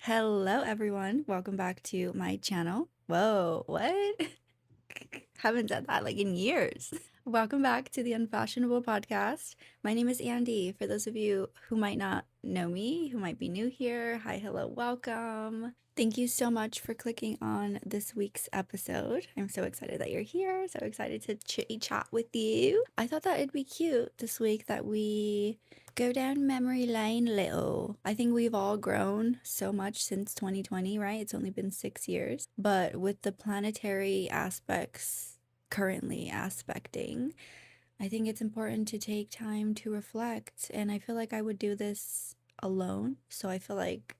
Hello, everyone. Welcome back to my channel. Whoa, what? Haven't said that like in years. Welcome back to the Unfashionable podcast. My name is Andi. For those of you who might not know me, who might be new here, hi, hello, welcome. Thank you so much for clicking on this week's episode. I'm so excited that you're here. So excited to chitty chat with you. I thought that it'd be cute this week that we go down memory lane a little. I think we've all grown so much since 2020, right? It's only been 6 years. But with the planetary aspects currently aspecting, I think it's important to take time to reflect. And I feel like I would do this alone. So I feel like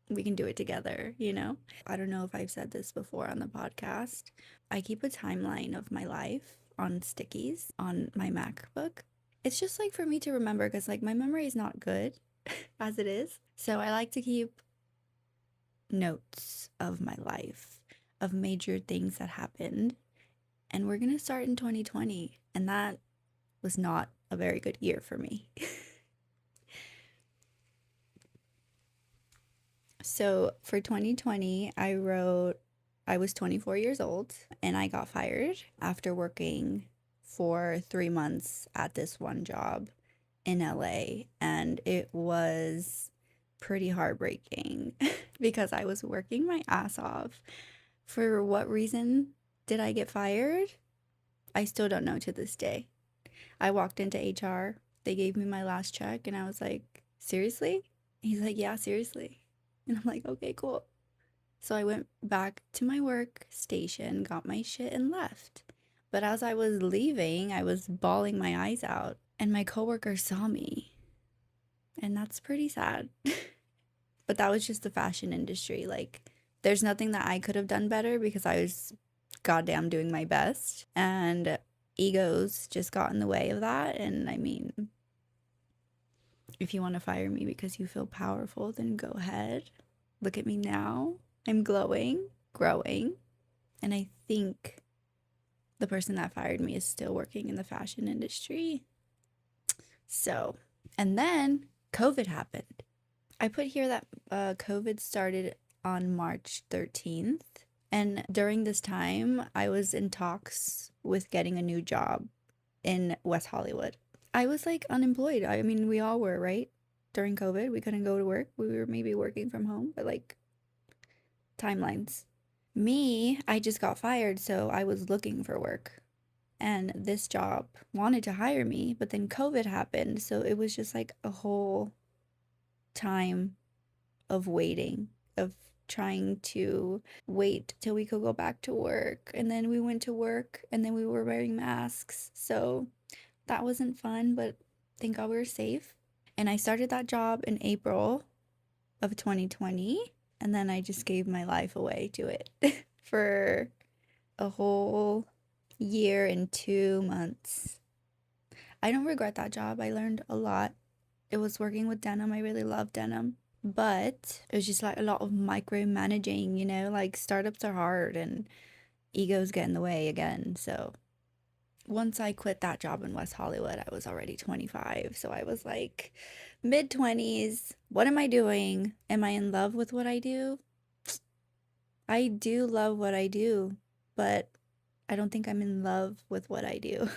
we can do it together, you know? I don't know if I've said this before on the podcast. I keep a timeline of my life on stickies on my MacBook. It's just like for me to remember because like my memory is not good as it is. So I like to keep notes of my life, of major things that happened. And we're going to start in 2020. And that was not a very good year for me. So for 2020, I wrote, I was 24 years old and I got fired after working for 3 months at this one job in LA. And it was pretty heartbreaking because I was working my ass off. For what reason did I get fired? I still don't know to this day. I walked into HR, they gave me my last check, and I was like, seriously? He's like, yeah, seriously. And I'm like, okay, cool. So I went back to my workstation, got my shit, and left. But as I was leaving, I was bawling my eyes out, and my coworker saw me. And that's pretty sad. But that was just the fashion industry. Like, there's nothing that I could have done better because I was goddamn doing my best. And egos just got in the way of that. And I mean, if you want to fire me because you feel powerful, then go ahead. Look at me now. I'm glowing, growing. And I think the person that fired me is still working in the fashion industry. So, and then COVID happened. I put here that COVID started on March 13th. And during this time, I was in talks with getting a new job in West Hollywood. I was like unemployed. I mean, we all were, right? During COVID, we couldn't go to work. We were maybe working from home, but like timelines. Me, I just got fired, so I was looking for work. And this job wanted to hire me, but then COVID happened. So it was just like a whole time of waiting, of trying to wait till we could go back to work. And then we went to work and then we were wearing masks. So that wasn't fun, but thank God we were safe. And I started that job in April of 2020. And then I just gave my life away to it for a whole year and 2 months. I don't regret that job. I learned a lot. It was working with denim. I really love denim. But it was just like a lot of micromanaging, you know, like startups are hard and egos get in the way again. So once I quit that job in West Hollywood, I was already 25. So I was like mid 20s. What am I doing? Am I in love with what I do? I do love what I do, but I don't think I'm in love with what I do.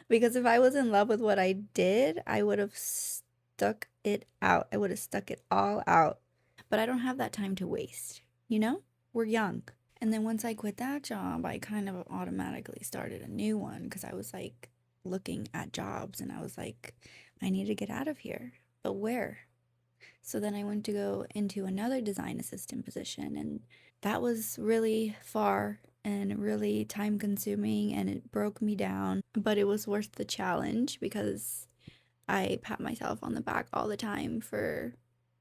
Because if I was in love with what I did, I would have stuck it out. I would have stuck it all out. But I don't have that time to waste, you know? We're young. And then once I quit that job, I kind of automatically started a new one because I was like looking at jobs and I was like, I need to get out of here. But where? So then I went to go into another design assistant position, and that was really far and really time consuming and it broke me down. But it was worth the challenge because I pat myself on the back all the time for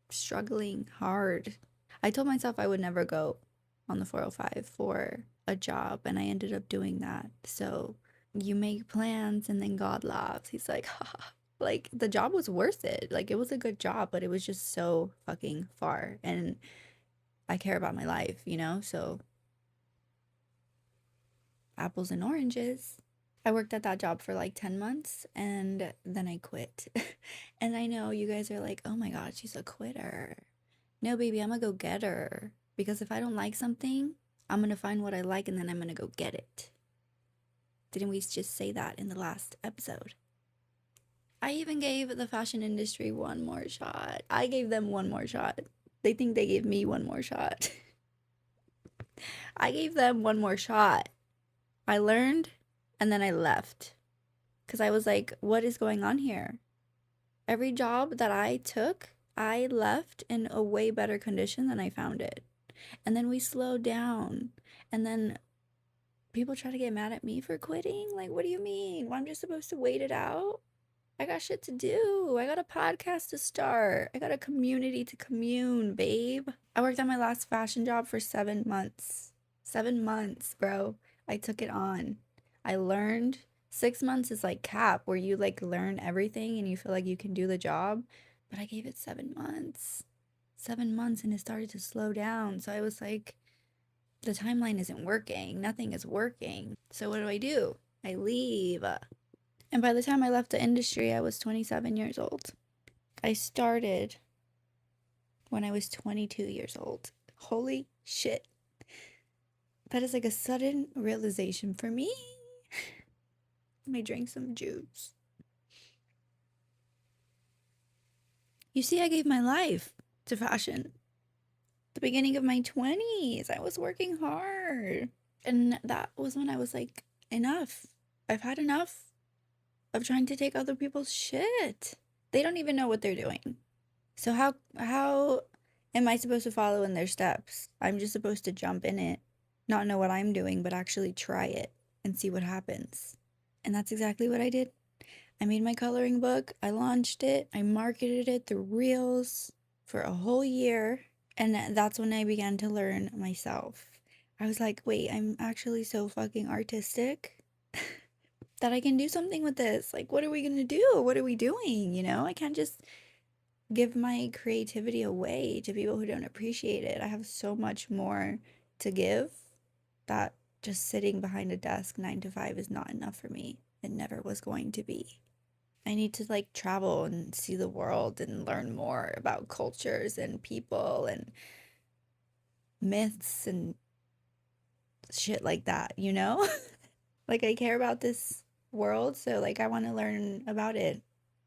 struggling hard. I told myself I would never go on the 405 for a job, and I ended up doing that. So you make plans and then God laughs. He's like, ha. Like the job was worth it. Like it was a good job, but it was just so fucking far. And I care about my life, you know? So apples and oranges. I worked at that job for like 10 months and then I quit. And I know you guys are like, oh my God, she's a quitter. No, baby, I'm a go-getter. Because if I don't like something, I'm gonna find what I like and then I'm gonna go get it. Didn't we just say that in the last episode? I even gave the fashion industry one more shot. I gave them one more shot. They think they gave me one more shot. I gave them one more shot. I learned and then I left. Because I was like, what is going on here? Every job that I took, I left in a way better condition than I found it. And then we slowed down. And then people try to get mad at me for quitting. Like, what do you mean? Well, I'm just supposed to wait it out? I got shit to do. I got a podcast to start. I got a community to commune, babe. I worked on my last fashion job for 7 months. 7 months, bro. I took it on. I learned. 6 months is like cap, where you like learn everything and you feel like you can do the job. But I gave it 7 months. 7 months and it started to slow down. So I was like, the timeline isn't working. Nothing is working. So what do? I leave. And by the time I left the industry, I was 27 years old. I started when I was 22 years old. Holy shit. That is like a sudden realization for me. I drank some juice. You see, I gave my life to fashion. The beginning of my 20s, I was working hard. And that was when I was like, enough. I've had enough of trying to take other people's shit. They don't even know what they're doing. So how am I supposed to follow in their steps? I'm just supposed to jump in it, not know what I'm doing, but actually try it and see what happens. And that's exactly what I did. I made my coloring book, I launched it, I marketed it through Reels for a whole year, and that's when I began to learn myself. I was like, wait, I'm actually so fucking artistic that I can do something with this. Like, what are we gonna do? What are we doing? I can't just give my creativity away to people who don't appreciate it. I have so much more to give that just sitting behind a desk 9 to 5 is not enough for me. It never was going to be. I need to like travel and see the world and learn more about cultures and people and myths and shit like that? Like I care about this world, so like I want to learn about it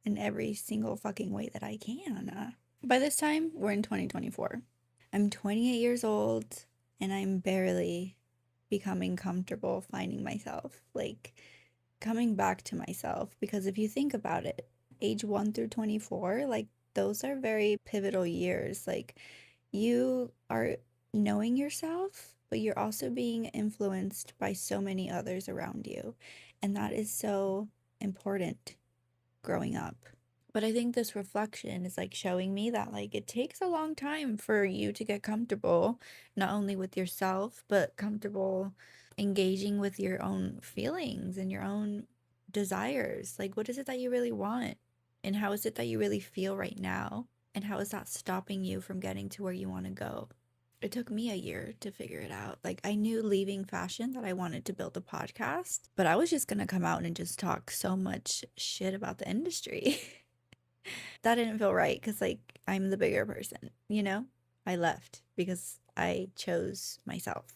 in every single fucking way that I can. By this time, we're in 2024. I'm 28 years old and I'm barely becoming comfortable finding myself, like coming back to myself. Because if you think about it, age 1 through 24, like those are very pivotal years. Like you are knowing yourself, but you're also being influenced by so many others around you. And that is so important growing up. But I think this reflection is like showing me that like it takes a long time for you to get comfortable, not only with yourself, but comfortable engaging with your own feelings and your own desires. Like, what is it that you really want? And how is it that you really feel right now? And how is that stopping you from getting to where you want to go? It took me a year to figure it out. Like, I knew leaving fashion that I wanted to build a podcast, but I was just going to come out and just talk so much shit about the industry. That didn't feel right because, like, I'm the bigger person? I left because I chose myself.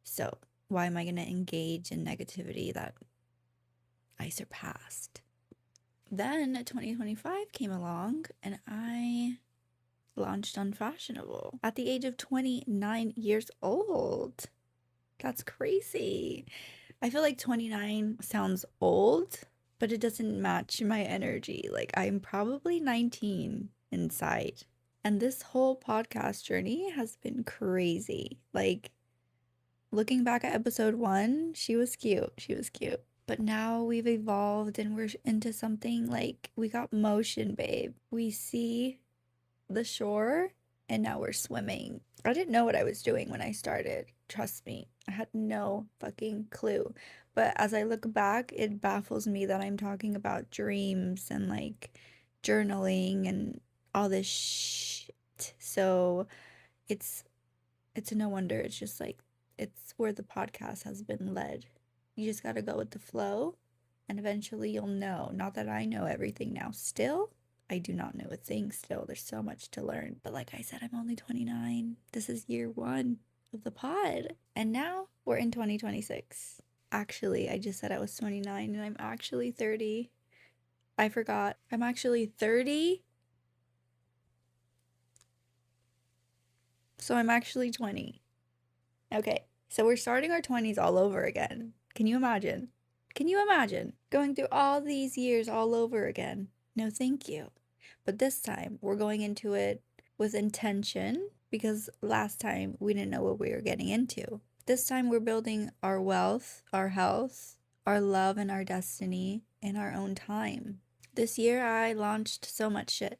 So, why am I going to engage in negativity that I surpassed? Then 2025 came along and I launched Unfashionable at the age of 29 years old. That's crazy. I feel like 29 sounds old, but it doesn't match my energy. Like, I'm probably 19 inside. And this whole podcast journey has been crazy. Like, looking back at episode 1, she was cute. She was cute. But now we've evolved and we're into something like we got motion, babe. We see the shore and now we're swimming. I didn't know what I was doing when I started. Trust me, I had no fucking clue. But as I look back, it baffles me that I'm talking about dreams and like journaling and all this shit. So it's it's no wonder. It's just like it's where the podcast has been led. You just got to go with the flow and eventually you'll know. Not that I know everything now still, I do not know a thing still. There's so much to learn. But like I said, I'm only 29. This is year 1 of the pod. And now we're in 2026. Actually, I just said I was 29 and I'm actually 30. I forgot. I'm actually 30. So I'm actually 20. Okay, so we're starting our 20s all over again. Can you imagine? Can you imagine going through all these years all over again? No, thank you. But this time we're going into it with intention because last time we didn't know what we were getting into. This time we're building our wealth, our health, our love, and our destiny in our own time. This year I launched so much shit.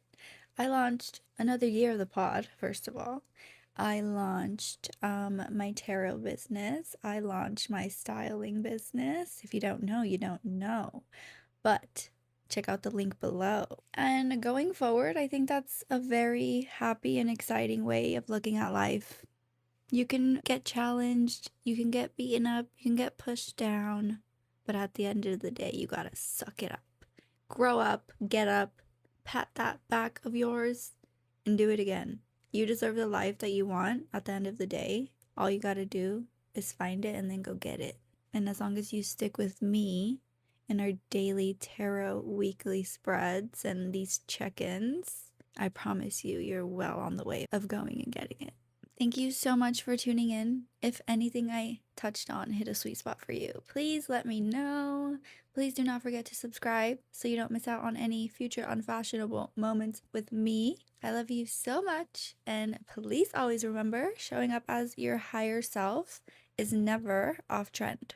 I launched another year of the pod, first of all. I launched my tarot business. I launched my styling business. If you don't know, you don't know. But check out the link below. And going forward, I think that's a very happy and exciting way of looking at life. You can get challenged, you can get beaten up, you can get pushed down, but at the end of the day, you gotta suck it up. Grow up, get up, pat that back of yours, and do it again. You deserve the life that you want at the end of the day. All you gotta do is find it and then go get it. And as long as you stick with me in our daily tarot weekly spreads and these check-ins, I promise you, you're well on the way of going and getting it. Thank you so much for tuning in. If anything I touched on hit a sweet spot for you, please let me know. Please do not forget to subscribe so you don't miss out on any future unfashionable moments with me. I love you so much, and please always remember, showing up as your higher self is never off trend.